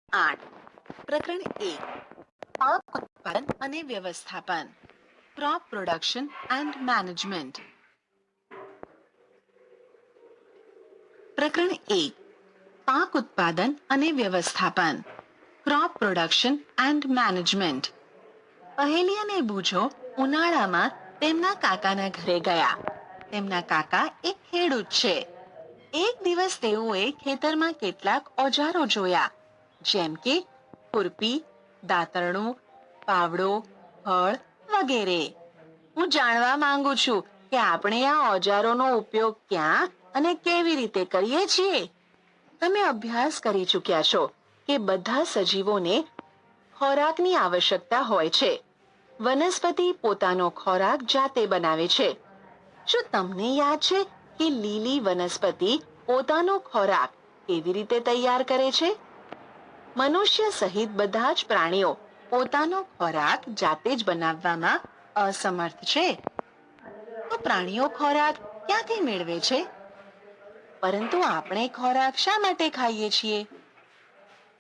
8. પ્રકરણ 1. પાક ઉત્પાદન અને વ્યવસ્થાપન. Crop production and management. પ્રકરણ 1. પાક ઉત્પાદન અને વ્યવસ્થાપન. Crop production and management. પહેલી અને બૂજો ઉનાળામાં તેમના કાકાના ઘરે ગયા. તેમના કાકા એક ખેડૂત છે. એક દિવસ તેઓએ ખેતરમાં કેટલાક ઓજારો જોયા, જેમ કે ખુરપી, દાતરણું, પાવડો, હળ વગેરે. હું જાણવા માંગુ છું કે આપણે આ ઓજારોનો ઉપયોગ ક્યાં અને કેવી રીતે કરીએ છીએ. તમે અભ્યાસ કરી ચૂક્યા છો કે બધા સજીવોને ખોરાકની આવશ્યકતા હોય છે. વનસ્પતિ પોતાનો ખોરાક જાતે બનાવે છે. શું તમને યાદ છે કે લીલી વનસ્પતિ પોતાનો ખોરાક કેવી રીતે તૈયાર કરે છે? મનુષ્ય સહિત બધા જ પ્રાણીઓ પોતાનો ખોરાક જાતે જ બનાવવામાં અસમર્થ છે. તો પ્રાણીઓ ખોરાક ક્યાંથી મેળવે છે? પરંતુ આપણે ખોરાક શા માટે ખાઈએ છીએ?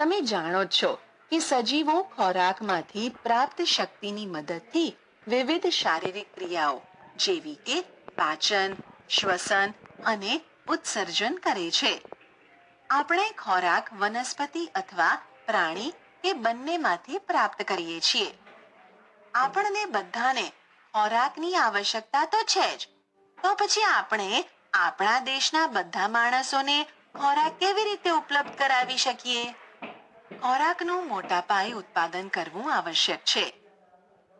તમે જાણો જ છો કે સજીવો ખોરાકમાંથી પ્રાપ્ત શક્તિની મદદથી વિવિધ શારીરિક ક્રિયાઓ જેવી કે પાચન, શ્વસન અને ઉત્સર્જન કરે છે. આપણે ખોરાક વનસ્પતિ અથવા પ્રાણી કે બંનેમાંથી પ્રાપ્ત કરીએ છીએ. આપણને બધાને ખોરાકની આવશ્યકતા તો છે જ. તો પછી આપણે આપણા દેશના બધા માણસોને ખોરાક કેવી રીતે ઉપલબ્ધ કરાવી શકીએ? ખોરાકનું મોટા પાયે ઉત્પાદન કરવું આવશ્યક છે.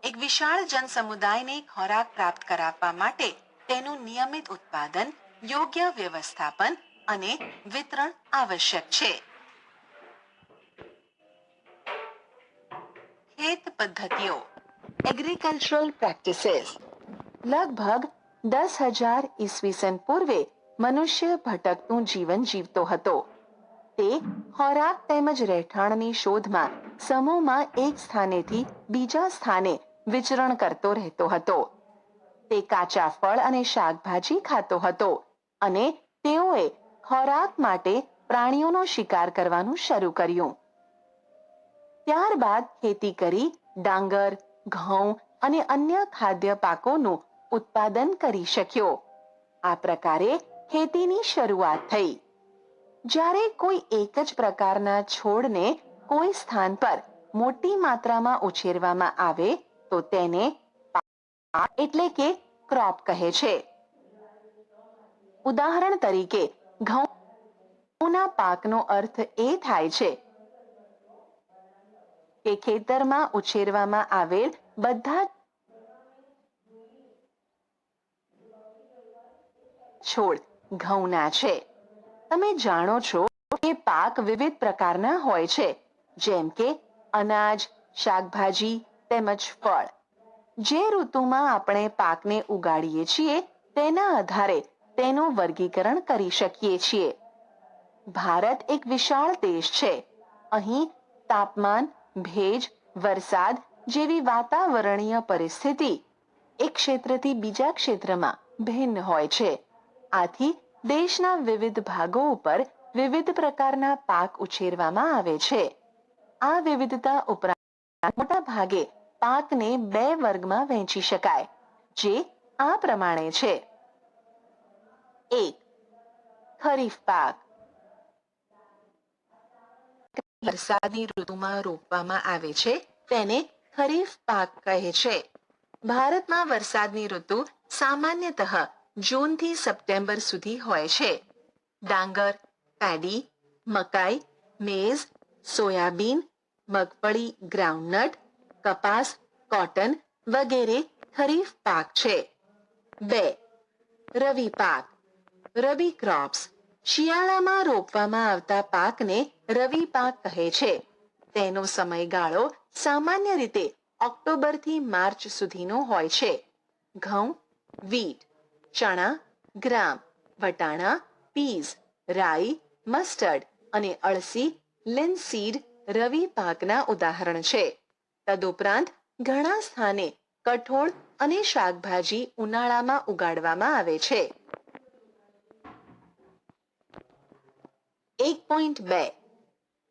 એક વિશાળ જનસમુદાયને ખોરાક પ્રાપ્ત કરાવવા માટે તેનું નિયમિત ઉત્પાદન, યોગ્ય વ્યવસ્થાપન અને વિતરણ આવશ્યક છે. ખેત પદ્ધતિઓ, એગ્રીકલ્ચરલ પ્રેક્ટિસીસ. લગભગ 10,000 ઈસવીસન પૂર્વે મનુષ્ય ભટકતું જીવન જીવતો હતો. તે ખોરાક તેમજ રહેઠાણની શોધમાં સમૂહમાં એક સ્થાનેથી બીજા સ્થાને વિચરણ કરતો રહેતો હતો. તે કાચા ફળ અને શાકભાજી ખાતો હતો અને તેઓએ ખોરાક માટે પ્રાણીઓનો શિકાર કરવાનું શરૂ કર્યું. ત્યારબાદ ખેતી કરી ડાંગર, ઘઉં અને અન્ય ખાદ્ય પાકોનું ઉત્પાદન કરી શક્યો. આ પ્રકારે ખેતીની શરૂઆત થઈ. જ્યારે કોઈ એક જ પ્રકારના છોડને કોઈ સ્થાન પર મોટી માત્રામાં ઉછેરવામાં આવે તો તેને પાક એટલે કે ક્રોપ કહે છે. ઉદાહરણ તરીકે ઘઉંના પાકનો અર્થ એ થાય છે કે ખેતરમાં ઉછેરવામાં આવેલ બધા છોડ ઘઉંના છે. તમે જાણો છો કે પાક વિવિધ પ્રકારના હોય છે, જેમ કે અનાજ, શાકભાજી તેમજ ફળ. જે ઋતુમાં આપણે પાકને ઉગાડીએ છીએ તેના આધારે તેનું વર્ગીકરણ કરી શકીએ છીએ. ભારત એક વિશાળ દેશ છે. અહીં તાપમાન, ભેજ, વરસાદ જેવી વાતાવરણીય પરિસ્થિતિ એક ક્ષેત્રથી બીજા ક્ષેત્રમાં ભિન્ન હોય છે. આથી દેશના વિવિધ ભાગો ઉપર વિવિધ પ્રકારના પાક ઉછેરવામાં આવે છે. આ વિવિધતા ઉપરાંત મોટા ભાગે પાકને બે વર્ગમાં વહેંચી શકાય, જે આ પ્રમાણે છે. 1. ખરીફ પાક. વરસાદની ઋતુમાં રોપવામાં આવે છે તેને ખરીફ પાક કહે છે. ભારતમાં વરસાદની ઋતુ સામાન્યતઃ જૂનથી સપ્ટેમ્બર સુધી હોય છે. ડાંગર, પેડી, મકાઈ, મેઝ, સોયાબીન, મગફળી, ગ્રાઉન્ડનટ, કપાસ, કોટન વગેરે ખરીફ પાક છે. 2. રવિ પાક. રવિ ક્રોપ્સ. શિયાળામાં રોપવામાં આવતા પાકને રવિ પાક કહે છે. તેનો સમયગાળો સામાન્ય રીતે ઓક્ટોબરથી માર્ચ સુધીનો હોય છે. ઘઉં, વીટ, ચણા, ગ્રામ, વટાણા, પીઝ, રાઈ, મસ્ટર્ડ અને અળસી, લિનસીડ રવિ પાકના ઉદાહરણ છે. તદુપરાંત ઘણા સ્થાને કઠોળ અને શાકભાજી ઉનાળામાં ઉગાડવામાં આવે છે. 1.2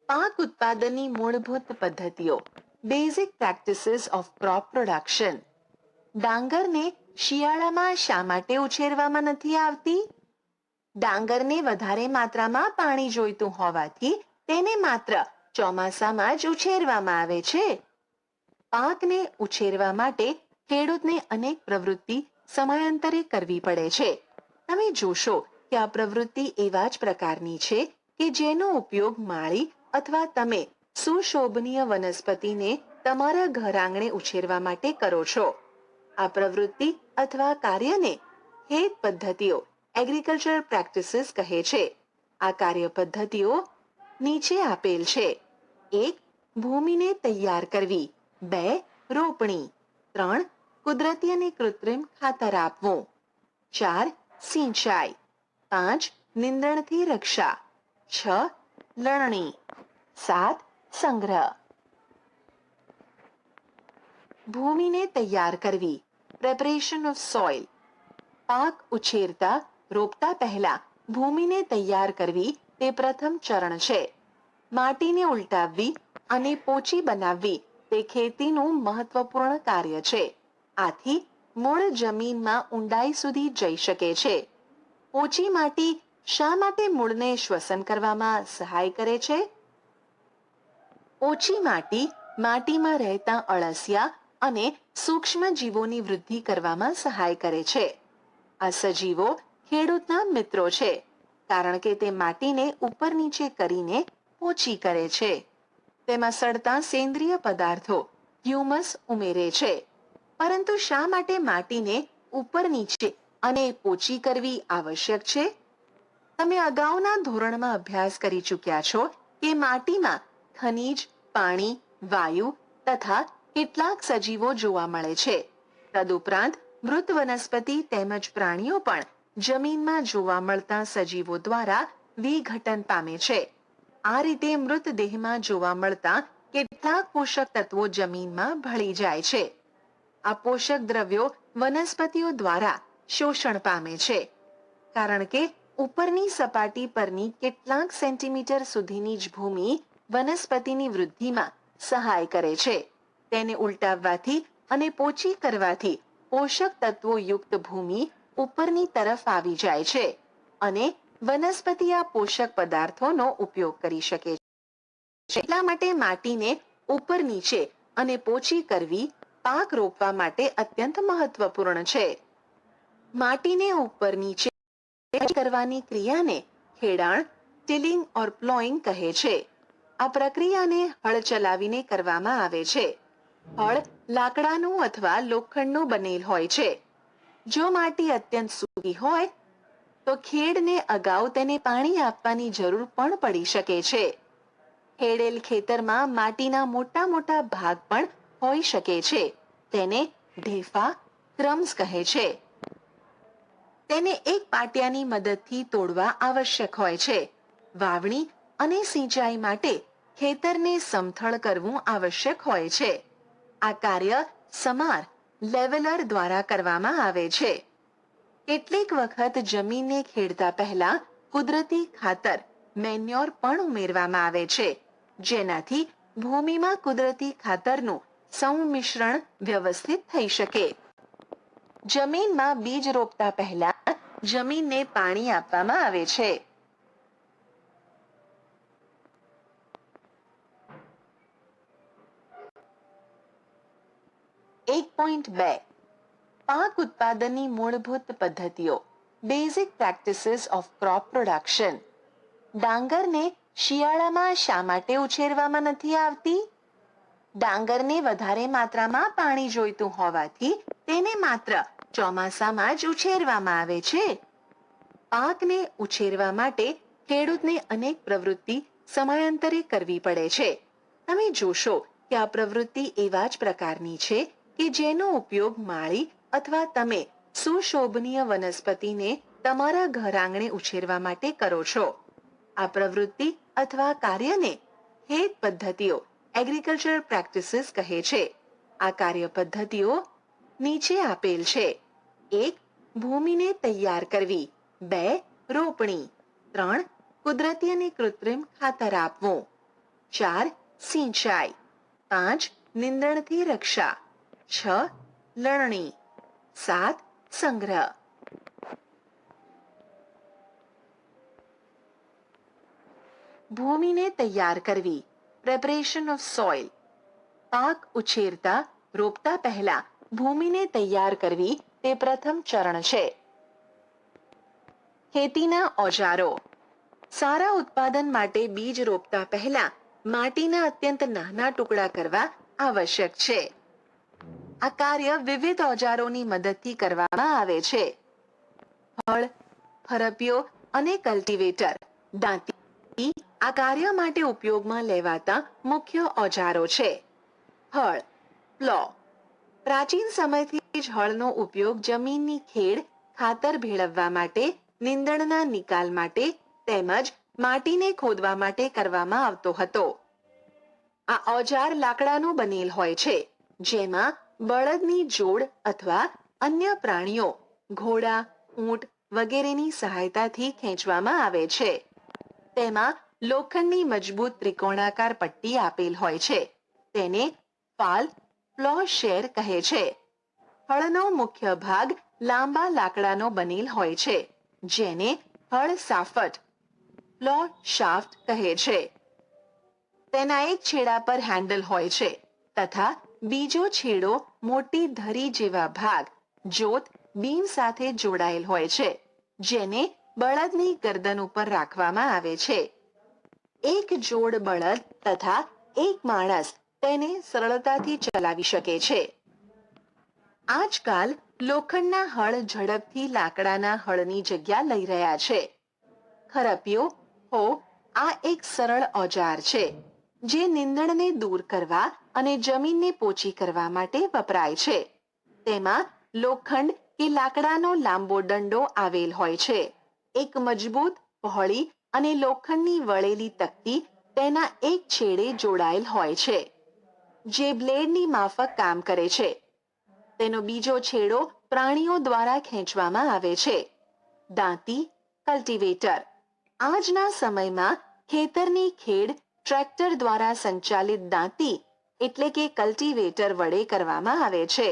પાક ઉત્પાદનની મૂળભૂત પદ્ધતિઓ, basic practices of crop production. ડાંગરને શિયાળામાં શા માટે ઉછેરવામાં નથી આવતી? ડાંગરને વધારે માત્રામાં પાણી જોઈતું હોવાથી તેને માત્ર ચોમાસામાં જ ઉછેરવામાં આવે છે. પાકને ઉછેરવા માટે ખેડૂતને અનેક પ્રવૃત્તિ સમયાંતરે કરવી પડે છે. તમે જોશો કે આ પ્રવૃત્તિ એવા જ પ્રકારની છે કે જેનો ઉપયોગ માળી અથવા તમે સુશોભનીય વનસ્પતિને તમારા ઘર આંગણે ઉછેરવા માટે કરો છો. આ પ્રવૃત્તિ અથવા કાર્યને ખેત પદ્ધતિઓ, એગ્રીકલ્ચર પ્રેક્ટિસીસ કહે છે. આ કાર્ય પદ્ધતિઓ નીચે આપેલ છે. 1. ભૂમિને તૈયાર કરવી. 2. રોપણી. 3. કુદરતી અને કૃત્રિમ ખાતર આપવું. 4. સિંચાઈ. 5. નીંદણથી રક્ષા. 6. લણણી. 7. સંગ્રહ. ભૂમિને તૈયાર કરવી. Preparation of soil. પાક ઉછેરતા રોપતા પહેલા ભૂમિને તૈયાર કરવી તે પ્રથમ ચરણ છે. માટીને ઉલટાવવી અને પોચી બનાવવી તે ખેતીનું મહત્વપૂર્ણ કાર્ય છે. આથી મૂળ જમીનમાં ઊંડાઈ સુધી જઈ શકે છે. પોચી માટી શા માટે મૂળને શ્વસન કરવામાં સહાય કરે છે? ઓછી માટી માટીમાં રહેતા અળસિયા અને સૂક્ષ્મ જીવોની વૃદ્ધિ કરવામાં સહાય કરે છે. આ સજીવો ખેડૂતના મિત્રો છે, કારણ કે તે માટીને ઉપર નીચે કરીને પોચી કરે છે. તેમાં સડતા સેન્દ્રિય પદાર્થો હ્યુમસ ઉમેરે છે. પરંતુ શા માટે માટીને ઉપર નીચે અને પોચી કરવી આવશ્યક છે? તમે અગાઉના ધોરણમાં અભ્યાસ કરી ચૂક્યા છો કે માટીમાં ખનિજ, પાણી, વાયુ તથા કેટલાક સજીવો જોવા મળે છે. તદુપરાંત મૃત વનસ્પતિ તેમજ પ્રાણીઓ પણ જમીનમાં જોવા મળતા સજીવો દ્વારા વિઘટન પામે છે. આ રીતે મૃતદેહમાં જોવા મળતા કેટલાક પોષક તત્વો જમીનમાં ભળી જાય છે. આ પોષક દ્રવ્યો વનસ્પતિઓ દ્વારા શોષણ પામે છે. કારણ કે ઉપરની સપાટી પરની કેટલાક સેન્ટીમીટર સુધીની જ ભૂમિ વનસ્પતિની વૃદ્ધિમાં સહાય કરે છે. તેને ઉલટાવવાથી અને પોચી કરવાથી પોષક તત્વો યુક્ત ભૂમિ ઉપરની તરફ આવી જાય છે અને વનસ્પતિ આ પોષક પદાર્થોનો ઉપયોગ કરી શકે છે. એટલા માટે માટીને ઉપર નીચે અને પોચી કરવી પાક રોપવા માટે અત્યંત મહત્વપૂર્ણ છે. માટીને ઉપર નીચે કરવાની ક્રિયાને ખેડાણ, ટિલિંગ ઓર પ્લોઈંગ કહે છે. આ પ્રક્રિયાને હળ ચલાવીને કરવામાં આવે છે. હળ લાકડાનું અથવા લોખંડનું બનેલ હોય છે. જો માટી અત્યંત સૂકી હોય તો ખેડને અગાઉ તેને પાણી આપવાની જરૂર પણ પડી શકે છે. ખેડેલ ખેતરમાં માટીના મોટા મોટા ભાગ પણ હોઈ શકે છે. તેને ઢેફા, ક્રમ્સ કહે છે. તેને એક પાટિયાની મદદથી તોડવા આવશ્યક હોય છે. વાવણી અને સિંચાઈ માટે ખેતરને સમથળ કરવું આવશ્યક હોય છે. આ કાર્ય સમાર, લેવલર દ્વારા કરવામાં આવે છે. કેટલીક વખત જમીનને ખેડતા પહેલા કુદરતી ખાતર, મેન્યોર પણ ઉમેરવામાં આવે છે, જેનાથી ભૂમિમાં કુદરતી ખાતરનું સંમિશ્રણ વ્યવસ્થિત થઈ શકે. જમીનમાં બીજ રોપતા પહેલા જમીનને પાણી આપવામાં આવે છે. એક 1.2 પાક ઉત્પાદનની મૂળભૂત પદ્ધતિઓ, basic practices of crop production. ડાંગરને શિયાળામાં શા માટે ઉછેરવામાં નથી આવતી? ડાંગરને વધારે માત્રામાં પાણી જોઈતું હોવાથી તેને માત્ર ચોમાસામાં જ ઉછેરવામાં આવે છે. પાકને ઉછેરવા માટે ખેડૂતને અનેક પ્રવૃત્તિ સમયાંતરે કરવી પડે છે. તમે જોશો કે આ પ્રવૃત્તિ એવા જ પ્રકારની છે કે જેનો ઉપયોગ માળી અથવા તમે સુશોભનીય વનસ્પતિને તમારા ઘર આંગણે ઉછેરવા માટે કરો છો. આ પ્રવૃત્તિ અથવા કાર્યને ખેત પદ્ધતિઓ, એગ્રીકલ્ચર પ્રેક્ટિસીસ કહે છે. આ કાર્ય પદ્ધતિઓ નીચે આપેલ છે. 1. ભૂમિને તૈયાર કરવી. 2. રોપણી. 3. કુદરતી અને કૃત્રિમ ખાતર આપવું. 4 સિંચાઈ, 5 નીંદણથી રક્ષા, 6 લણણી, 7 સંગ્રહ. ભૂમિને તૈયાર કરવી, પ્રેપરેશન ઓફ સોઇલ. પાક ઉછેરતા રોપતા પહેલા ભૂમિને તૈયાર કરવી તે પ્રથમ ચરણ છે. ખેતીના ઓજારો. સારા ઉત્પાદન માટે બીજ રોપતા પહેલા માટીના અત્યંત નાના ટુકડા કરવા આવશ્યક છે. આ કાર્ય વિવિધ ઓજારોની મદદથી કરવામાં આવે છે. હળ, ફરપિયો અને કલ્ટિવેટર, દાંતી આ કાર્ય માટે ઉપયોગમાં લેવાતા મુખ્ય ઓજારો છે. હળ, પ્લો. પ્રાચીન સમયથી જ હળનો ઉપયોગ જમીનની ખેડ, ખાતર ભેળવવા માટે, નીંદણના નિકાલ માટે તેમજ માટીને ખોદવા માટે કરવામાં આવતો હતો. આ ઓજાર લાકડાનું બનેલ હોય છે, જેમાં બળદની જોડ અથવા અન્ય પ્રાણીઓ, ઘોડા, ઊંટ વગેરેની સહાયતાથી ખેંચવામાં આવે છે. તેમાં લોખંડની મજબૂત ત્રિકોણાકાર પટ્ટી આપેલ હોય છે. તેને ફાલ પ્લોશેર કહે છે. હળનો મુખ્ય ભાગ લાંબા લાકડાનો બનેલ હોય છે, જેને હળ સાફટ પ્લો શાફ્ટ કહે છે. તેના એક છેડા પર હેન્ડલ હોય છે તથા બીજો છેડો મોટી ધરી જેવા ભાગ, જોત, બીમ સાથે જોડાયેલ હોય છે, જેને બળદની ગરદન ઉપર રાખવામાં આવે છે. એક જોડ બળદ તથા એક માણસ તેને સરળતાથી ચલાવી શકે છે. આજકાલ લોખંડના હળ ઝડપથી લાકડાના હળની જગ્યા લઈ રહ્યા છે. ખરપિયો હો આ એક સરળ ઓજાર છે, જે નીંદણને દૂર કરવા અને જમીનને પોચી કરવા માટે વપરાય છે. તેમાં લોખંડ કે લાકડાનો લાંબો દંડો આવેલ હોય છે. એક મજબૂત, પહોળી અને લોખંડની વળેલી તકતી તેના એક છેડે જોડાયેલ હોય છે, જે બ્લેડની માફક કામ કરે છે. તેનો બીજો છેડો પ્રાણીઓ દ્વારા ખેંચવામાં આવે છે. દાંતી, કલ્ટિવેટર. આજના સમયમાં ખેતરની ખેડ ટ્રેક્ટર દ્વારા સંચાલિત દાંતી એટલે કે કલ્ટિવેટર વડે કરવામાં આવે છે.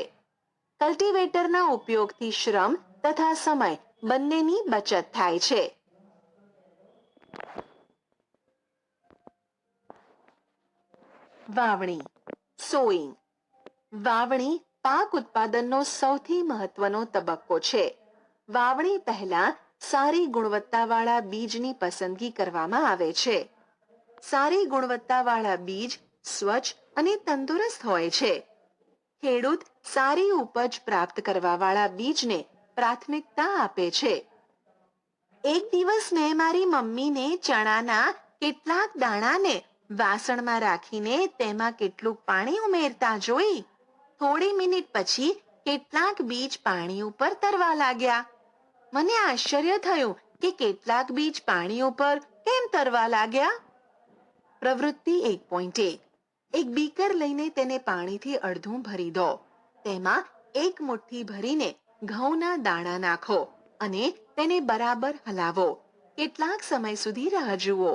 કલ્ટિવેટરના ઉપયોગથી શ્રમ તથા સમય બંનેની બચત થાય છે. વાવણી, સોઈંગ. વાવણી પાક ઉત્પાદનનો સૌથી મહત્વનો તબક્કો છે. વાવણી પહેલા સારી ગુણવત્તાવાળા બીજની પસંદગી કરવામાં આવે છે. સારી ગુણવત્તાવાળા બીજ સ્વચ્છ અને તંદુરસ્ત હોય છે. ખેડૂત સારી ઉપજ પ્રાપ્ત કરવાવાળા બીજને પ્રાથમિકતા આપે છે. એક દિવસ મેં મારી મમ્મીને ચણાના કેટલાક દાણાને વાસણમાં રાખીને તેમાં કેટલું પાણી ઉમેરતા જોઈ. થોડી મિનિટ પછી કેટલાક બીજ પાણી ઉપર તરવા લાગ્યા. મને આશ્ચર્ય થયું કે કેટલાક બીજ પાણી ઉપર કેમ તરવા લાગ્યા. પ્રવૃત્તિ 1.1. એક બીકર લઈને તેને પાણીથી અડધું ભરી દો. તેમાં એક મુઠ્ઠી ભરીને ઘઉંના દાણા નાખો અને તેને બરાબર હલાવો. કેટલાક સમય સુધી રાહ જુઓ.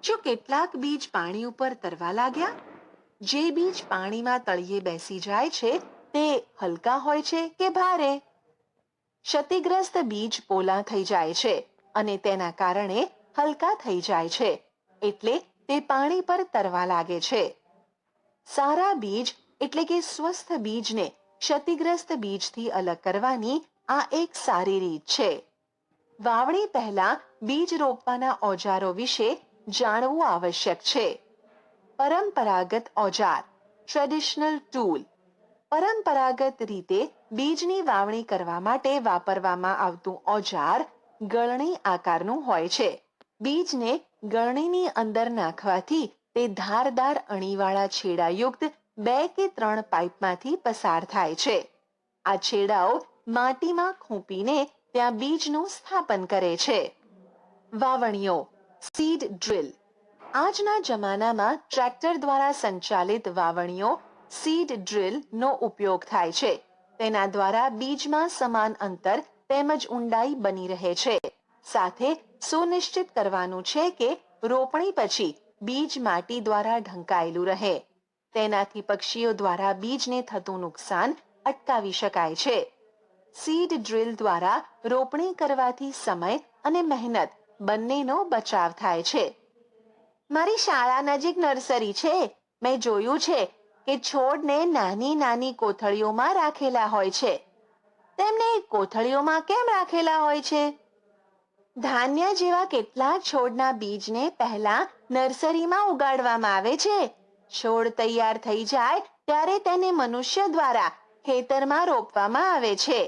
જો કેટલાક બીજ પાણી ઉપર તરવા લાગ્યા, જે બીજ પાણીમાં તળિયે બેસી જાય છે તે હલકા હોય છે કે ભારે? ક્ષતિગ્રસ્ત બીજ પોલા થઈ જાય છે અને તેના કારણે હલકા થઈ જાય છે, એટલે તે પાણી પર તરવા લાગે છે. સારા બીજ એટલે કે સ્વસ્થ બીજને ક્ષતિગ્રસ્ત બીજથી અલગ કરવાની આ એક સારી રીત છે. વાવણી પહેલા બીજ રોપવાના ઓજારો વિશે જાણવું આવશ્યક છે. પરંપરાગત ઓજાર, ટ્રેડિશનલ ટૂલ. પરંપરાગત રીતે બીજની વાવણી કરવા માટે વાપરવામાં આવતું ઓજાર ગળણી આકારનું હોય છે. બીજને ગળણીની અંદર નાખવાથી તે ધારદાર અણીવાળા છેડાયુક્ત 2 કે 3 પાઇપમાંથી પસાર થાય છે. આ છેડાઓ માટીમાં ખૂંપીને ત્યાં બીજનું સ્થાપન કરે છે. વાવણીઓ, સીડ ડ્રીલ. આજના જમાનામાં ટ્રેક્ટર દ્વારા સંચાલિત વાવણીઓ સીડ ડ્રીલ નો ઉપયોગ થાય છે. તેના દ્વારા બીજમાં સમાન અંતર તેમજ ઊંડાઈ બની રહે છે. સાથે સુનિશ્ચિત કરવાનું છે કે રોપણી પછી બીજ માટી દ્વારા ઢંકાયેલું રહે. તેનાથી પક્ષીઓ દ્વારા બીજને થતું નુકસાન અટકાવી શકાય છે. સીડ ડ્રીલ દ્વારા રોપણી કરવાથી સમય અને મહેનત બંનેનો બચાવ થાય છે. મારી શાળા નજીક નર્સરી છે. મેં જોયું છે કે છોડને નાની નાની કોથળીઓમાં રાખેલા હોય છે. તેમને કોથળીઓમાં કેમ રાખેલા હોય છે? ધાન્ય જેવા કેટલાક છોડના બીજને પહેલા નર્સરીમાં ઉગાડવામાં આવે છે. છોડ તૈયાર થઈ જાય ત્યારે તેને મનુષ્ય દ્વારા ખેતરમાં રોપવામાં આવે છે.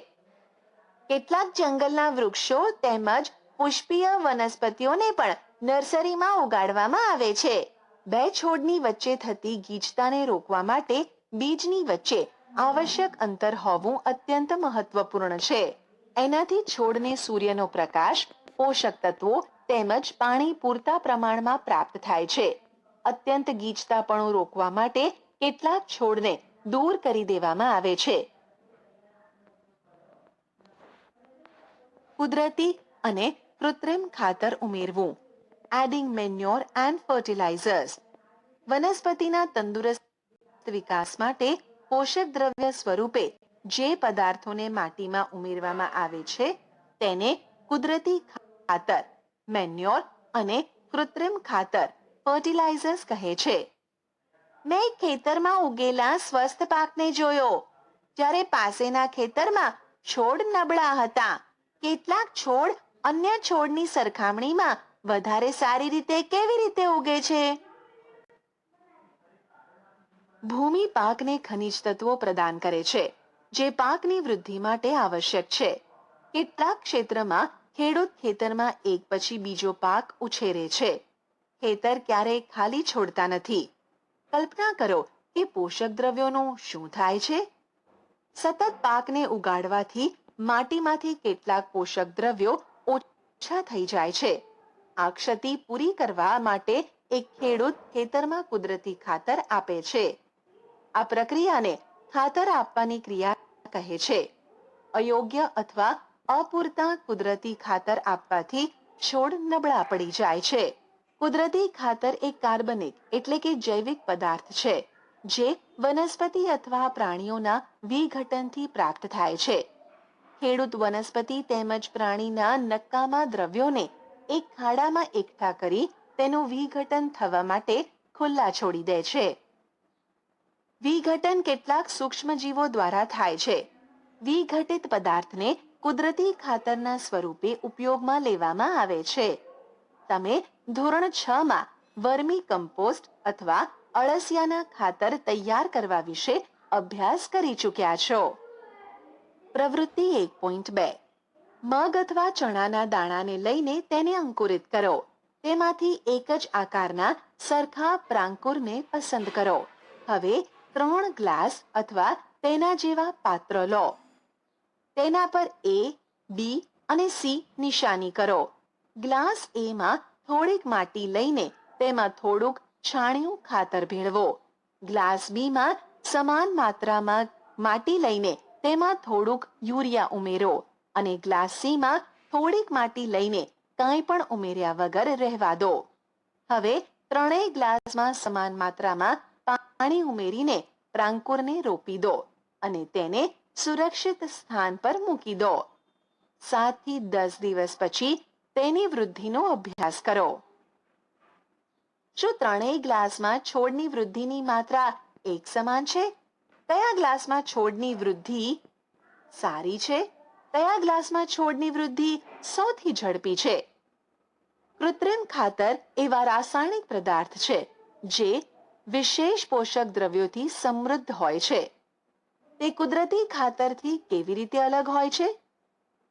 કેટલાક જંગલના વૃક્ષો તેમજ પુષ્પીય વનસ્પતિઓને પણ નર્સરીમાં ઉગાડવામાં આવે છે. બે છોડની વચ્ચે થતી ગીચતાને રોકવા માટે બીજની વચ્ચે આવશ્યક અંતર હોવું અત્યંત મહત્વપૂર્ણ છે. એનાથી છોડને સૂર્યનો પ્રકાશ, પોષક તત્વો તેમજ પાણી પૂરતા પ્રમાણમાં પ્રાપ્ત થાય છે. અત્યંત ગીચતાપણું રોકવા માટે કેટલાક છોડને દૂર કરી દેવામાં આવે છે. કુદરતી અને કૃત્રિમ ખાતર ઉમેરવું. Adding manure and fertilizers. વનસ્પતિના તંદુરસ્ત વિકાસ માટે પોષક દ્રવ્ય સ્વરૂપે જે પદાર્થોને માટીમાં ઉમેરવામાં આવે છે તેને કુદરતી ખાતર, મેન્યોર અને કૃત્રિમ ખાતર, ફર્ટિલાઇઝર્સ કહે છે. મેં ખેતરમાં ઉગેલા સ્વસ્થ પાકને જોયો. જ્યારે પાસેના ખેતરમાં છોડ નબળા હતા. કેટલાક છોડ અન્ય છોડની સરખામણીમાં વધારે સારી રીતે કેવી રીતે ઉગે છે? ભૂમિ પાકને ખનિજ તત્વો પ્રદાન કરે છે, જે પાકની વૃદ્ધિ માટે આવશ્યક છે. કેટલાક ક્ષેત્રમાં ખેડૂત ખેતરમાં એક પછી બીજો પાક ઉછેરે છે. ખેતર ક્યારેય ખાલી છોડતા નથી. કલ્પના કરો કે પોષક દ્રવ્યોનું શું થાય છે? સતત પાકને ઉગાડવાથી માટીમાંથી કેટલાક પોષક દ્રવ્યો ઓછા થઈ જાય છે. આ ક્ષતિ પૂરી કરવા માટે એક ખેડૂત ખેતરમાં કુદરતી ખાતર આપે છે. આ પ્રક્રિયાને ખાતર આપવાની ક્રિયા કહે છે. અયોગ્ય અથવા અપૂરતા કુદરતી ખાતર આપવાથી છોડ નબળા પડી જાય છે. કુદરતી ખાતર એક કાર્બનિક એટલે કે જૈવિક પદાર્થ છે, જે વનસ્પતિ અથવા પ્રાણીઓના વિઘટનથી પ્રાપ્ત થાય છે. ખેડૂત વનસ્પતિ તેમજ પ્રાણીના નકામા દ્રવ્યોને એક ખાડામાં એકઠા કરી તેનું વિઘટન થવા માટે ખુલ્લા છોડી દે છે. વિઘટન કેટલાક સૂક્ષ્મજીવો દ્વારા થાય છે. વિઘટિત પદાર્થને કુદરતી ખાતરના સ્વરૂપે ઉપયોગમાં લેવામાં આવે છે. તમે ધોરણ 6 માં વર્મી કમ્પોસ્ટ અથવા અળસિયાના ખાતર તૈયાર કરવા વિશે અભ્યાસ કરી ચૂક્યા છો. પ્રવૃત્તિ 1.2. મગ અથવા ચણાના દાણાને લઈને તેને અંકુરિત કરો. તેમાંથી એક જ આકારના સરખા પ્રાંકુરને પસંદ કરો. હવે 3 ગ્લાસ અથવા તેના જેવા પાત્ર લો. તેના પર A, B અને C નિશાની કરો. ગ્લાસ A માં થોડીક માટી લઈને તેમાં થોડુંક છાણિયું ખાતર ભેળવો. ગ્લાસ B માં સમાન માત્રામાં માટી લઈને તેમાં થોડુંક યુરિયા ઉમેરો અને ગ્લાસ C માં થોડીક માટી લઈને કાંઈ પણ ઉમેર્યા વગર રહેવા દો. હવે ત્રણેય ગ્લાસમાં સમાન માત્રામાં પાણી ઉમેરીને પ્રાંકુરને રોપી દો અને તેને સુરક્ષિત સ્થાન પર મૂકી દો. 7 થી 10 દિવસ પછી તેની વૃદ્ધિનો અભ્યાસ કરો. શું ત્રણેય ગ્લાસમાં છોડની વૃદ્ધિની માત્રા એક સમાન છે? કયા ગ્લાસમાં છોડની વૃદ્ધિ સારી છે? કયા ગ્લાસમાં છોડની વૃદ્ધિ સૌથી ઝડપી છે? કૃત્રિમ ખાતર એવા રાસાયણિક પદાર્થ છે જે વિશેષ પોષક દ્રવ્યોથી સમૃદ્ધ હોય છે. તે કુદરતી ખાતરથી કેવી રીતે અલગ હોય છે?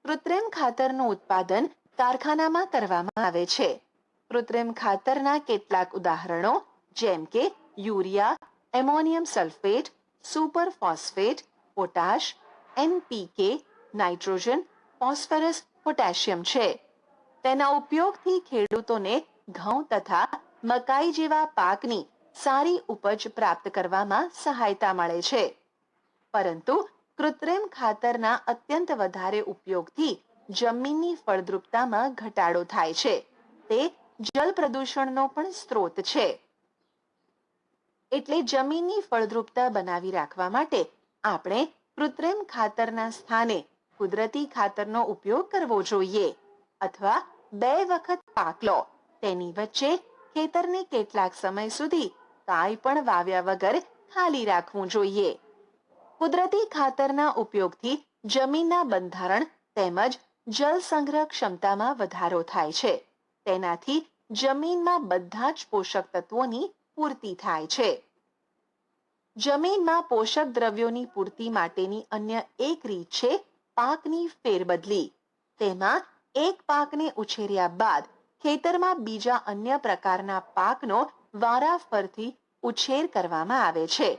કૃત્રિમ ખાતરનું ઉત્પાદન કારખાનામાં કરવામાં આવે છે. કૃત્રિમ ખાતરના કેટલાક ઉદાહરણો જેમ કે urea, ammonium sulphate, super phosphate, potash, NPK, nitrogen, phosphorus, potassium છે. તેના ઉપયોગથી ખેડૂતોને ઘઉં તથા મકાઈ જેવા પાકની સારી ઉપજ પ્રાપ્ત કરવામાં સહાયતા મળે છે. પરંતુ કૃત્રિમ ખાતરના અત્યંત વધારે ઉપયોગથી જમીનની ફળદ્રુપતામાં ઘટાડો થાય છે. તે જળ પ્રદૂષણનો પણ સ્ત્રોત છે. એટલે જમીનની ફળદ્રુપતા બનાવી રાખવા માટે આપણે કૃત્રિમ ખાતરના સ્થાને કુદરતી ખાતરનો ઉપયોગ કરવો જોઈએ. અથવા 2 વખત પાક લો તેની વચ્ચે ખેતરને કેટલાક સમય સુધી કાંઈ પણ વાવ્યા વગર ખાલી રાખવું જોઈએ. કુદરતી ખાતરના ઉપયોગથી જમીનના બંધારણ તેમજ જળ સંગ્રહ ક્ષમતામાં વધારો થાય છે. તેનાથી જમીનમાં બધા જ પોષક તત્વોની પૂર્તિ થાય છે. જમીનમાં પોષક દ્રવ્યોની પૂર્તિ માટેની અન્ય એક રીત છે પાકની ફેરબદલી. તેમાં એક પાકને ઉછેર્યા બાદ ખેતરમાં બીજા અન્ય પ્રકારના પાકનો વારાફરતી ઉછેર કરવામાં આવે છે.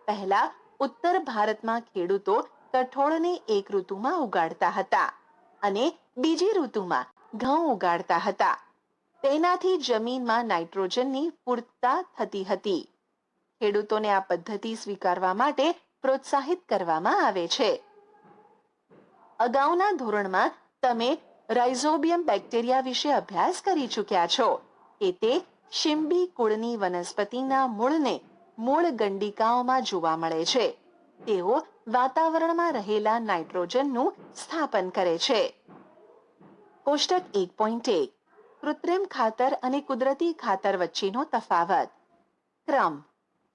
પહેલા ઉત્તર ભારતમાં ખેડૂતો કઠોળને એક ઋતુમાં ઉગાડતા હતા અને બીજી ઋતુમાં ઘઉં ઉગાડતા હતા. તેનાથી જમીનમાં નાઇટ્રોજનની પૂર્તતા થતી હતી. ખેડૂતોને આ પદ્ધતિ સ્વીકારવા માટે પ્રોત્સાહિત કરવામાં આવે છે. અગાઉના ધોરણમાં તમે રાઇઝોબિયમ બેક્ટેરિયા વિશે અભ્યાસ કરી ચૂક્યા છો કે તે શિંબી કુળની વનસ્પતિના મૂળને મૂળ ગંડિકાઓમાં જોવા મળે છે. તેઓ વાતાવરણમાં રહેલા નાઇટ્રોજનનું સ્થાપન કરે છે. કોષ્ટક 1.1 કૃત્રિમ ખાતર અને કુદરતી ખાતર વચ્ચેનો તફાવત. ક્રમ: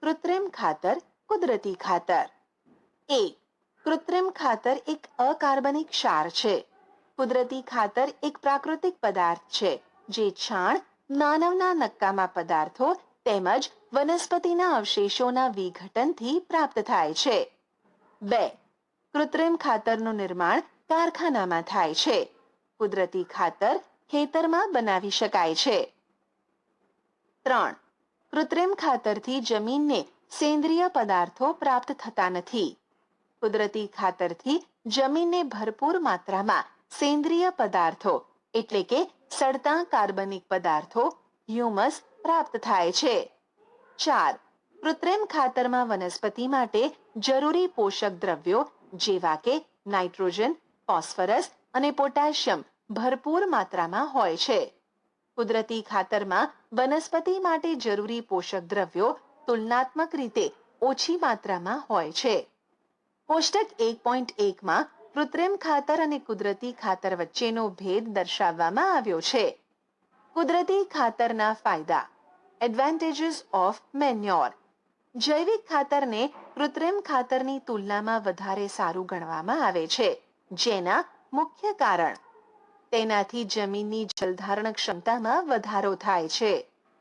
કૃત્રિમ ખાતર, કુદરતી ખાતર. 1. કૃત્રિમ ખાતર એક અકાર્બનિક ક્ષાર છે. કુદરતી ખાતર એક પ્રાકૃતિક પદાર્થ છે જે છાણ, માનવના નકામા પદાર્થો તેમજ વનસ્પતિના અવશેષોના વિઘટનથી પ્રાપ્ત થાય છે. 2. કૃત્રિમ ખાતરનું નિર્માણ કારખાનામાં થાય છે. કુદરતી ખાતર ખેતરમાં બનાવી શકાય છે. 3. કૃત્રિમ ખાતરથી જમીનને સેન્દ્રિય પદાર્થો પ્રાપ્ત થતા નથી. કુદરતી ખાતરથી જમીનને ભરપૂર માત્રામાં સેન્દ્રિય પદાર્થો એટલે કે સડતા કાર્બનિક પદાર્થો હ્યુમસ પ્રાપ્ત થાય છે. 4. કૃત્રિમ ખાતરમાં વનસ્પતિ માટે જરૂરી પોષક દ્રવ્યો જેવા કે નાઇટ્રોજન, ફોસ્ફરસ અને પોટેશિયમ ભરપૂર માત્રામાં હોય છે. કુદરતી ખાતરમાં વનસ્પતિ માટે જરૂરી પોષક દ્રવ્યો તુલનાત્મક રીતે ઓછી માત્રામાં હોય છે. કોષ્ટક 1.1 માં કૃત્રિમ ખાતર અને કુદરતી ખાતર વચ્ચેનો ભેદ દર્શાવવામાં આવ્યો છે. કુદરતી ખાતરના ફાયદા. Advantages of manure. જૈવિક ખાતરને કૃત્રિમ ખાતરની તુલનામાં વધારે સારું ગણવામાં આવે છે. જેના મુખ્ય કારણ તેનાથી જમીનની જલધારણ ક્ષમતામાં વધારો થાય છે.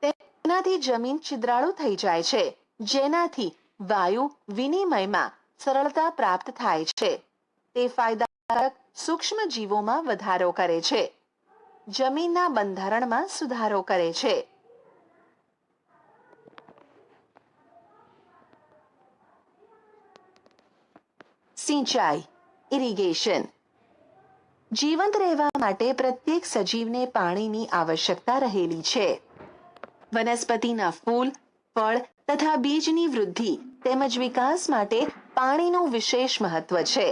તેનાથી જમીન છિદ્રાળુ થઈ જાય છે, જેનાથી વાયુ વિનિમયમાં સરળતા પ્રાપ્ત થાય છે. તે ફાયદાકારક સૂક્ષ્મ જીવોમાં વધારો કરે છે. જમીનના બંધારણમાં સુધારો કરે છે. સિંચાઈ, ઇરિગેશન. જીવંત રહેવા માટે પ્રત્યેક સજીવને પાણીની આવશ્યકતા રહેલી છે. વનસ્પતિના ફૂલ, ફળ તથા બીજની વૃદ્ધિ તેમજ વિકાસ માટે પાણીનું વિશેષ મહત્વ છે.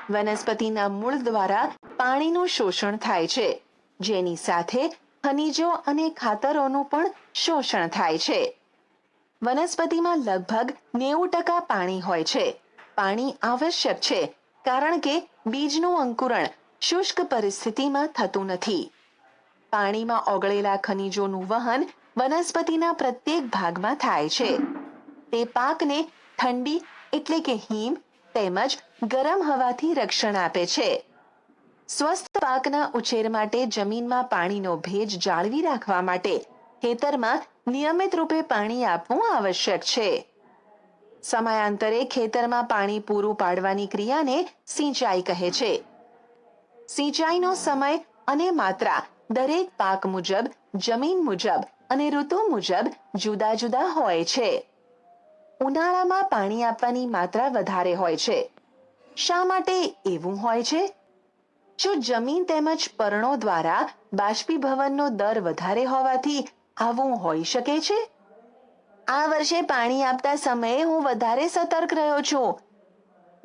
વનસ્પતિના મૂળ દ્વારા પાણીનું શોષણ થાય છે, જેની સાથે ખનિજો અને ખાતરોનું પણ શોષણ થાય છે. વનસ્પતિમાં લગભગ 90% પાણી હોય છે. પાણી આવશ્યક છે કારણ કે બીજનું અંકુરણ શુષ્ક પરિસ્થિતિમાં થતું નથી. પાણીમાં ઓગળેલા ખનિજોનું વહન વનસ્પતિના પ્રત્યેક ભાગમાં થાય છે. તે પાકને ઠંડી એટલે કે હિમ તેમજ ગરમ હવાથી રક્ષણ આપે છે. સ્વસ્થ પાકના ઉછેર માટે જમીનમાં પાણીનો ભેજ જાળવી રાખવા માટે ખેતરમાં નિયમિત રૂપે પાણી આપવું આવશ્યક છે. સમયાંતરે ખેતરમાં પાણી પૂરું પાડવાની ક્રિયાને સિંચાઈ કહે છે. સિંચાઈનો સમય અને માત્રા દરેક પાક મુજબ, જમીન મુજબ અને ઋતુ મુજબ જુદા જુદા હોય છે. ઉનાળામાં પાણી આપવાની માત્રા વધારે હોય છે. શા માટે એવું હોય છે? જો જમીન તેમજ પર્ણો દ્વારા બાષ્પીભવનનો દર વધારે હોવાથી આવું હોઈ શકે છે? આ વર્ષે પાણી આપતા સમયે હું વધારે સતર્ક રહ્યો છું.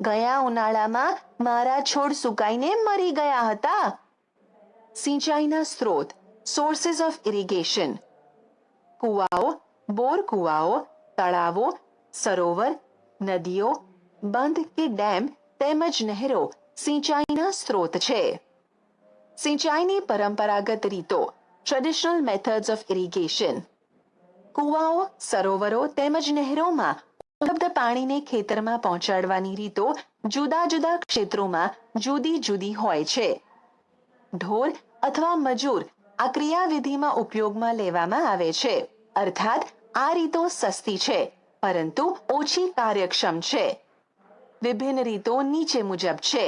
ગયા ઉનાળામાં મારા છોડ સુકાઈને મરી ગયા હતા. સિંચાઈના સ્ત્રોત. Sources of irrigation. કુવાઓ, બોર કુવાઓ, તળાવો, સરોવર, નદીઓ, બંધ કે ડેમ તેમજ નહેરો સિંચાઈના સ્ત્રોત છે. સિંચાઈની પરંપરાગત રીતો, ટ્રેડિશનલ મેથડ્સ ઓફ ઇરિગેશન. કુવાઓ, સરોવરો તેમજ નહેરોમાં ઉપલબ્ધ પાણીને ખેતરમાં પહોંચાડવાની રીતો જુદા જુદા ક્ષેત્રોમાં જુદી જુદી હોય છે. ઢોર અથવા મજૂર આ ક્રિયાવિધિમાં ઉપયોગમાં લેવામાં આવે છે. અર્થાત આ રીતો સસ્તી છે પરંતુ ઓછી કાર્યક્ષમ છે. વિભિન્ન રીતો નીચે મુજબ છે.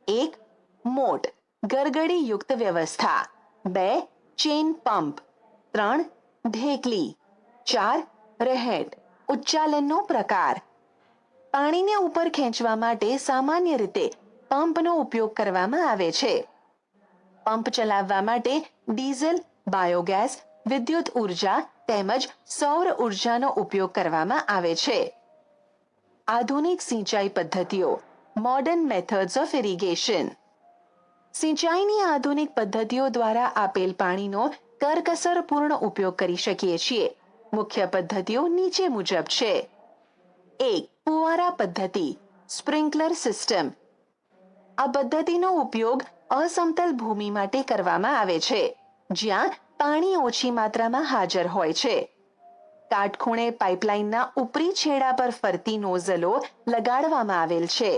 1. મોટ ગરગડી યુક્ત વ્યવસ્થા. 2. Chain pump. 3. ઢેકલી. 4. રહેટ ઉચ્ચાલનનો પ્રકાર. પાણીને ઉપર ખેંચવા માટે સામાન્ય રીતે પંપનો ઉપયોગ કરવામાં આવે છે. પંપ ચલાવવા માટે ડીઝલ, બાયોગેસ, વિદ્યુત ઉર્જા તેમજ સૌર ઉર્જાનો ઉપયોગ કરવામાં આવે છે. આધુનિક સિંચાઈ પદ્ધતિઓ, મોડર્ન મેથડ્સ ઓફ ઇરિગેશન. સિંચાઈની આધુનિક પદ્ધતિઓ દ્વારા આપેલ પાણીનો કરકસરપૂર્ણ ઉપયોગ કરી શકીએ છીએ. મુખ્ય પદ્ધતિઓ નીચે મુજબ છે. 1. ફુવારા પદ્ધતિ, સ્પ્રિંકલર સિસ્ટમ. આ પદ્ધતિનો ઉપયોગ અસમતલ ભૂમિ માટે કરવામાં આવે છે જ્યાં પાણી ઓછી માત્રામાં હાજર હોય છે. કાટખૂણે પાઇપલાઇનના ઉપરી છેડા પર ફરતી નોઝલો લગાડવામાં આવેલ છે.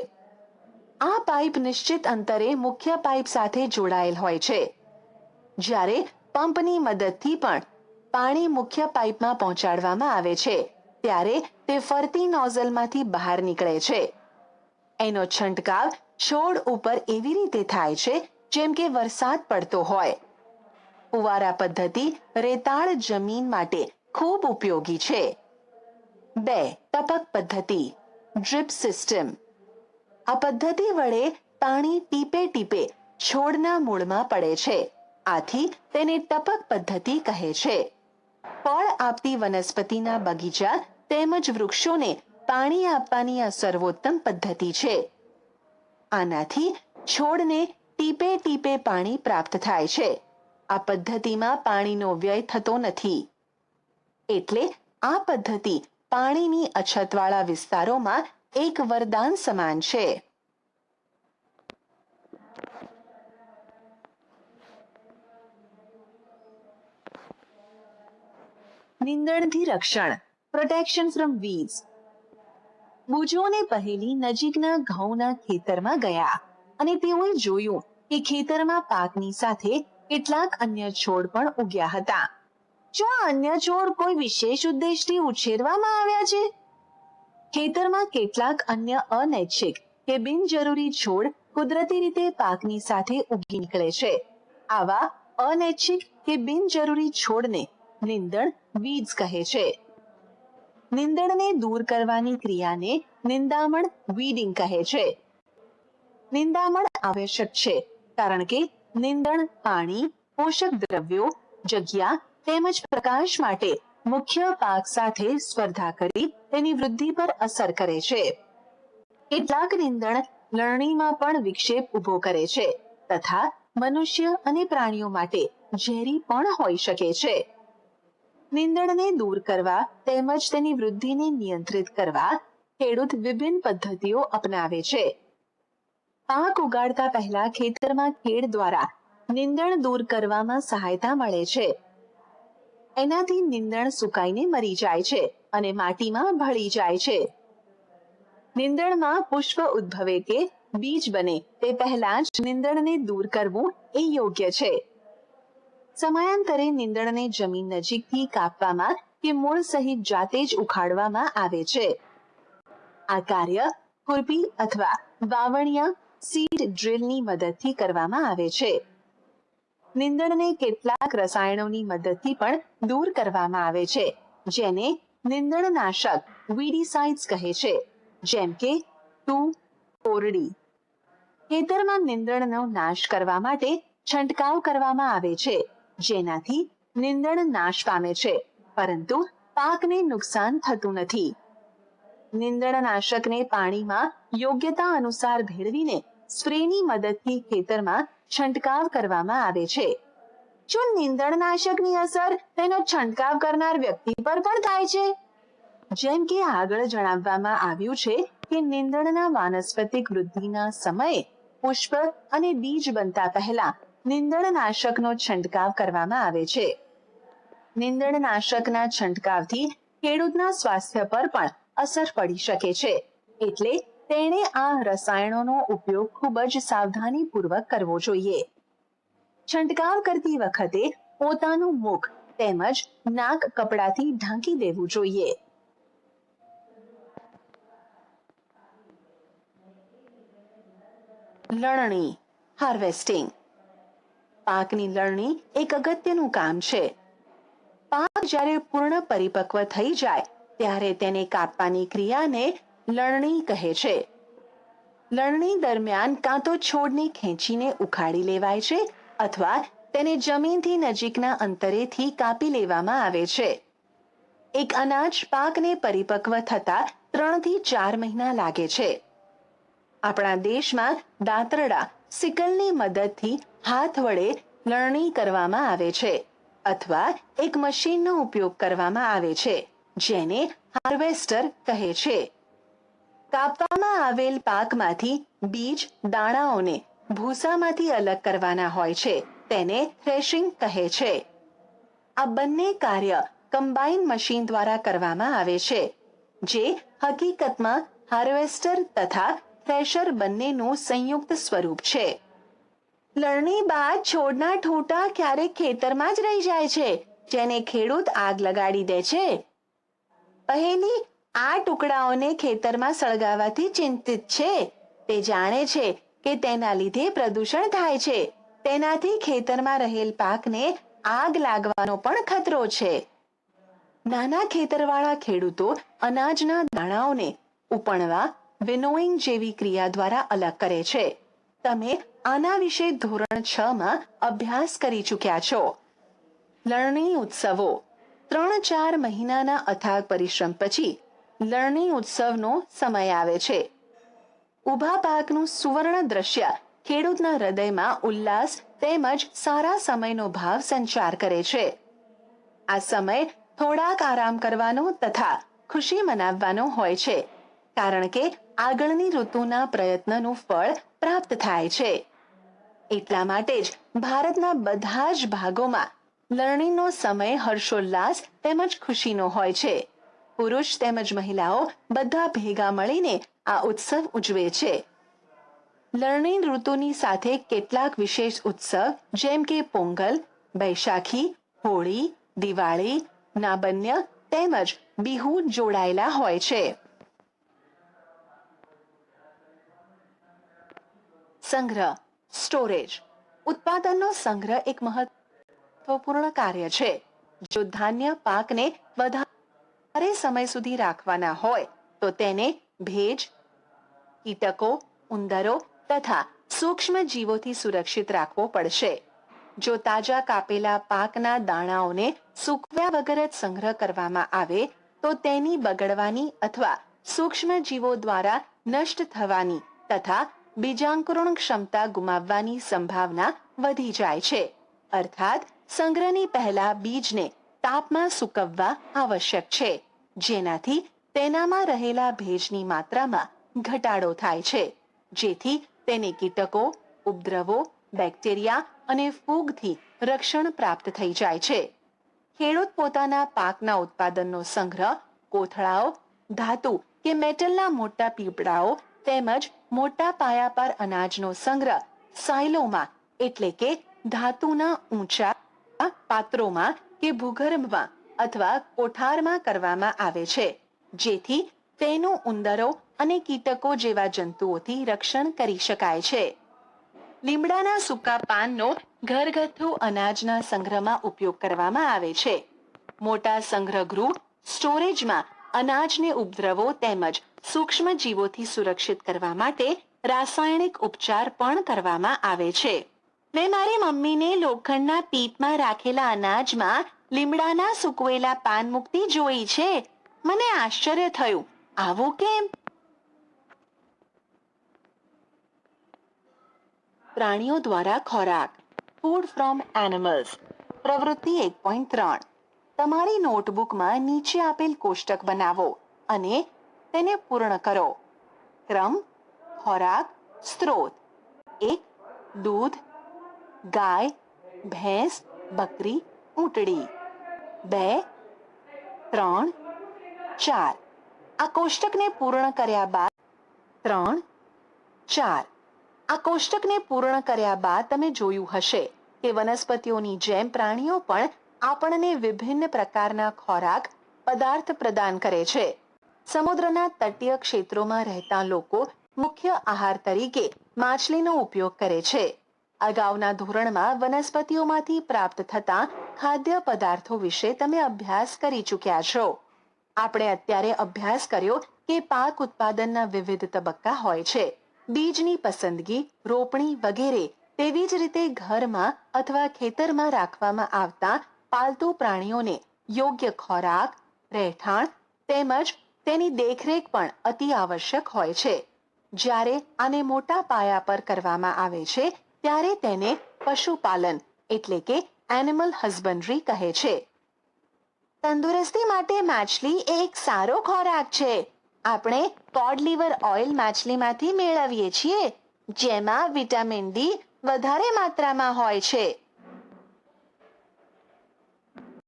આ પાઇપ નિશ્ચિત અંતરે મુખ્ય પાઇપ સાથે જોડાયેલ હોય છે. જ્યારે પંપની મદદથી પણ પાણી મુખ્ય પાઇપમાં પહોંચાડવામાં આવે છે ત્યારે તે ફરતી નોઝલમાંથી બહાર નીકળે છે. એનો છંટકાવ છોડ ઉપર એવી રીતે થાય છે જેમ કે વરસાદ પડતો હોય. ફુવારા પદ્ધતિ રેતાળ જમીન માટે ખૂબ ઉપયોગી છે. 2. ટપક પદ્ધતિ, ડ્રીપ સિસ્ટમ. આ પદ્ધતિ વડે પાણી ટીપે ટીપે છોડના મૂળમાં પડે છે. આથી તેને ટપક પદ્ધતિ કહે છે. ફળ આપતી વનસ્પતિના બગીચા તેમજ વૃક્ષોને પાણી આપવાની આ સર્વોત્તમ પદ્ધતિ છે. આનાથી છોડને ટીપે ટીપે પાણી પ્રાપ્ત થાય છે. આ પદ્ધતિમાં પાણીનો વ્યય થતો નથી. એટલે આ પદ્ધતિ પાણીની અછતવાળા વિસ્તારોમાં એક વરદાન સમાન છે. નીંદણથી રક્ષણ, પ્રોટેક્શન ફ્રોમ વીડ્સ. બુજોને પહેલી નજીકના ઘઉંના ખેતરમાં ગયા અને તેઓએ જોયું કે ખેતરમાં પાકની સાથે કેટલાક અન્ય છોડ પણ ઉગ્યા હતા. જો આ અન્ય છોડ કોઈ વિશેષ ઉદ્દેશથી ઉછેરવામાં આવ્યા છે? ખેતરમાં કેટલાક અન્ય અનૈચ્છિક કે બિનજરૂરી છોડ કુદરતી રીતે પાકની સાથે ઉગી નીકળે છે. આવા અનૈચ્છિક કે બિનજરૂરી છોડને નીંદણ, વીડ્સ કહે છે. નીંદણને દૂર કરવાની ક્રિયાને નિંદામણ, વીડિંગ કહે છે. નિંદામણ આવશ્યક છે કારણ કે નીંદણ પાણી, પોષક દ્રવ્યો, જગ્યા તેમજ પ્રકાશ માટે મુખ્ય પાક સાથે સ્પર્ધા કરી તેની વૃદ્ધિ પર અસર કરે છે. કેટલાક નીંદણ લણણીમાં પણ વિક્ષેપ ઊભો કરે છે તથા મનુષ્ય અને પ્રાણીઓ માટે ઝેરી પણ હોઈ શકે છે. નીંદણને દૂર કરવા તેમજ તેની વૃદ્ધિને નિયંત્રિત કરવા ખેડૂત વિભિન્ન પદ્ધતિઓ અપનાવે છે. પાક ઉગાડતા પહેલા ખેતરમાં ખેડ દ્વારા નીંદણ દૂર કરવામાં સહાયતા મળે છે. એનાથી નીંદણ સુકાઈને મરી જાય છે અને માટીમાં ભળી જાય છે. નીંદણમાં પુષ્પ ઉદ્ભવે કે બીજ બને તે પહેલા જ નીંદણને દૂર કરવું એ યોગ્ય છે. સમયાંતરે નીંદણને જમીન નજીકથી કાપવામાં કે મૂળ સહિત જાતે જ ઉખાડવામાં આવે છે. આ કાર્ય ખુરપી અથવા વાવણિયા સીડ ડ્રીલની મદદથી કરવામાં આવે છે. નીંદણને કેટલાક રસાયણોની મદદથી પણ દૂર કરવામાં આવે છે જેને નીંદણનાશક વીડીસાઇડ્સ કહે છે, જેમ કે 2,4-D. ખેતરમાં નીંદણનો નાશ કરવા માટે છંટકાવ કરવામાં આવે છે જેનાથી નીંદણ નાશ પામે છે પરંતુ પાકને નુકસાન થતું નથી. નીંદણનાશકને પાણીમાં યોગ્યતા અનુસાર ભેળવીને સ્પ્રેની મદદથી ખેતરમાં છંટકાવ કરવામાં આવે છે. શું નીંદણનાશકની અસર તેનો છંટકાવ કરનાર વ્યક્તિ પર પણ થાય છે? જેમ કે આગળ જણાવવામાં આવ્યું છે કે નીંદણના વાનસ્પતિક વૃદ્ધિના સમયે પુષ્પ અને બીજ બનતા પહેલા નીંદણનાશકનો છંટકાવ કરવામાં આવે છે. નીંદણનાશકના છંટકાવથી ખેડૂતના સ્વાસ્થ્ય પર પણ અસર પડી શકે છે, એટલે તેણે આ રસાયણોનો ઉપયોગ ખૂબ જ સાવધાનીપૂર્વક કરવો જોઈએ. છંટકાવ કરતી વખતે પોતાનું મુખ તેમજ નાક કપડાથી ઢાંકી દેવું જોઈએ. લણણી હાર્વેસ્ટિંગ. પાકની લણણી એક અગત્યનું કામ છે. પાક જ્યારે પૂર્ણ પરિપક્વ થઈ જાય ત્યારે તેને કાપવાની ક્રિયાને લણણી કહે છે. લણણી દરમિયાન કાં તો છોડને ખેંચીને ઉખાડી લેવાય છે અથવા તેને જમીનથી નજીકના અંતરેથી કાપી લેવામાં આવે છે. એક અનાજ પાકને પરિપક્વ થતા 3 થી 4 મહિના લાગે છે. આપણા દેશમાં દાંતરડા સિકલની મદદથી હાથ વડે લણણી કરવામાં આવે છે અથવા એક મશીનનો ઉપયોગ કરવામાં આવે છે જેને હાર્વેસ્ટર કહે છે. કાપવામાં આવેલ પાકમાંથી બીજ દાણાઓને ભૂસામાંથી અલગ કરવાના હોય છે, તેને થ્રેશિંગ કહે છે. આ બંને કાર્ય કમ્બાઈન મશીન દ્વારા કરવામાં આવે છે, જે હકીકતમાં હાર્વેસ્ટર તથા થ્રેશર બંનેનું સંયુક્ત સ્વરૂપ છે. લણણી બાદ છોડના ઠૂંઠા ક્યારેક ખેતરમાં જ રહી જાય છે, જેને ખેડૂત આગ લગાડી દે છે. પહેલી આ ટુકડાઓને ખેતરમાં સળગાવવાથી ચિંતિત છે. તે જાણે છે કે તેના લીધે પ્રદૂષણ થાય છે. તેનાથી ખેતરમાં રહેલ પાકને આગ લાગવાનો પણ ખતરો છે. નાના ખેતરવાળા ખેડૂતો અનાજના દાણાઓને ઉપણવા વિનોઇંગ જેવી ક્રિયા દ્વારા અલગ કરે છે. તમે આના વિશે ધોરણ 6 માં અભ્યાસ કરી ચૂક્યા છો. લણણી ઉત્સવો 3-4 મહિનાના અથાગ પરિશ્રમ પછી લણણી ઉત્સવનો સમય આવે છે. ઊભા પાકનું સુવર્ણ દ્રશ્ય ખેડૂતના હૃદયમાં ઉલ્લાસ તેમજ સારા સમયનો ભાવ સંચાર કરે છે. આ સમય થોડાક આરામ કરવાનો તથા ખુશી મનાવવાનો હોય છે, કારણ કે આગળની ઋતુના પ્રયત્નનું ફળ પ્રાપ્ત થાય છે. એટલા માટે જ ભારતના બધા જ ભાગોમાં લણણીનો સમય હર્ષોલ્લાસ તેમજ ખુશીનો હોય છે. પુરુષ તેમજ મહિલાઓ બધા ભેગા મળીને આ ઉત્સવ ઉજવે છે. લણણી ઋતુની સાથે કેટલાક વિશેષ ઉત્સવ જેમ કે પોંગલ, બૈશાખી, હોળી, દિવાળી, નાબન્ય તેમજ બિહુ જોડાયેલા હોય છે. સંગ્રહ સ્ટોરેજ. ઉત્પાદનનો સંગ્રહ એક મહત્વપૂર્ણ કાર્ય છે. જો ધાન્ય પાકને વધારે સમય સુધી રાખવાના હોય તો તેને ભેજ, કીટકો, ઉંદરો તથા સૂક્ષ્મ જીવોથી સુરક્ષિત રાખવો પડશે. જો તાજા કાપેલા પાકના દાણાઓને સૂકવ્યા વગર જ સંગ્રહ કરવામાં આવે તો તેની બગડવાની અથવા સૂક્ષ્મ જીવો દ્વારા નષ્ટ થવાની તથા બીજાંકુરણ ક્ષમતા ગુમાવવાની સંભાવના વધી જાય છે. અર્થાત સંગ્રહની પહેલા બીજને તાપમાં સૂકવવા આવશ્યક છે, જેનાથી તેનામાં રહેલા ભેજની માત્રામાં ઘટાડો થાય છે, જેથી તેને કીટકો, ઉપદ્રવો, બેક્ટેરિયા અને ફૂગથી રક્ષણ પ્રાપ્ત થઈ જાય છે. ખેડૂત પોતાના પાકના ઉત્પાદનનો સંગ્રહ કોથળાઓ, ધાતુ કે મેટલના મોટા પીપળાઓ તેમજ મોટા પાયા પર અનાજનો સંગ્રહ સાયલોમાં એટલે કે ધાતુના ઊંચા પાત્રોમાં કે ભૂગર્ભમાં અથવા કોઠારમાં કરવામાં આવે છે, જેથી તેનું ઉંદરો અને કીટકો જેવા જંતુઓથી રક્ષણ કરી શકાય છે. લીમડાના સૂકા પાનનો ઘરગથ્થુ અનાજના સંગ્રહમાં ઉપયોગ કરવામાં આવે છે. મોટા સંગ્રહગૃહ સ્ટોરેજમાં અનાજને ઉપદ્રવો તેમજ સૂક્ષ્મ જીવોથી સુરક્ષિત કરવા માટે રાસાયણિક ઉપચાર પણ કરવામાં આવે છે. મેં મારી મમ્મીને લોખંડના પીપમાં રાખેલા અનાજમાં લીમડાના સૂકવેલા પાન મૂકતી જોઈ છે. મને આશ્ચર્ય થયું, આવું કેમ? પ્રાણીઓ દ્વારા ખોરાક. Food from animals. પ્રવૃત્તિ 1.3 તમારી નોટબુકમાં નીચે આપેલ કોષ્ટક બનાવો અને તેને પૂર્ણ કરો. ક્રમ, ખોરાક, સ્ત્રોત. 1. દૂધ, ગાય, ભેંસ, બકરી, ઊંટડી. 2, 3, 4. આ કોષ્ટકને પૂર્ણ કર્યા બાદ 3, 4. આ કોષ્ટકને પૂર્ણ કર્યા બાદ તમે જોયું હશે કે વનસ્પતિઓની જેમ પ્રાણીઓ પણ આપણને વિભિન્ન પ્રકારના ખોરાક પદાર્થ પ્રદાન કરે છે. સમુદ્રના તટીય ક્ષેત્રોમાં રહેતા લોકો મુખ્ય આહાર તરીકે માછલીનો ઉપયોગ કરે છે. અગાઉના ધોરણમાં વનસ્પતિઓમાંથી પ્રાપ્ત થતા ખાદ્ય પદાર્થો વિશે તમે અભ્યાસ કરી ચૂક્યા છો. આપણે અત્યારે અભ્યાસ કર્યો કે પાક ઉત્પાદનના વિવિધ તબક્કા હોય છે. બીજની પસંદગી, રોપણી વગેરે. તેવી જ રીતે ઘરમાં અથવા ખેતરમાં રાખવામાં આવતા પાલતુ પ્રાણીઓને યોગ્ય ખોરાક, રહેઠાણ તેમજ તેની દેખરેખ પણ અતિ આવશ્યક હોય છે. જ્યારે આને મોટા પાયા પર કરવામાં આવે છે ત્યારે તેને પશુપાલન એટલે કે એનિમલ હસબન્ડરી કહે છે. તંદુરસ્તી માટે માછલી એક સારો ખોરાક છે. આપણે કોડ લીવર ઓઇલ માછલીમાંથી મેળવીએ છીએ, જેમાં વિટામિન ડી વધારે માત્રામાં હોય છે.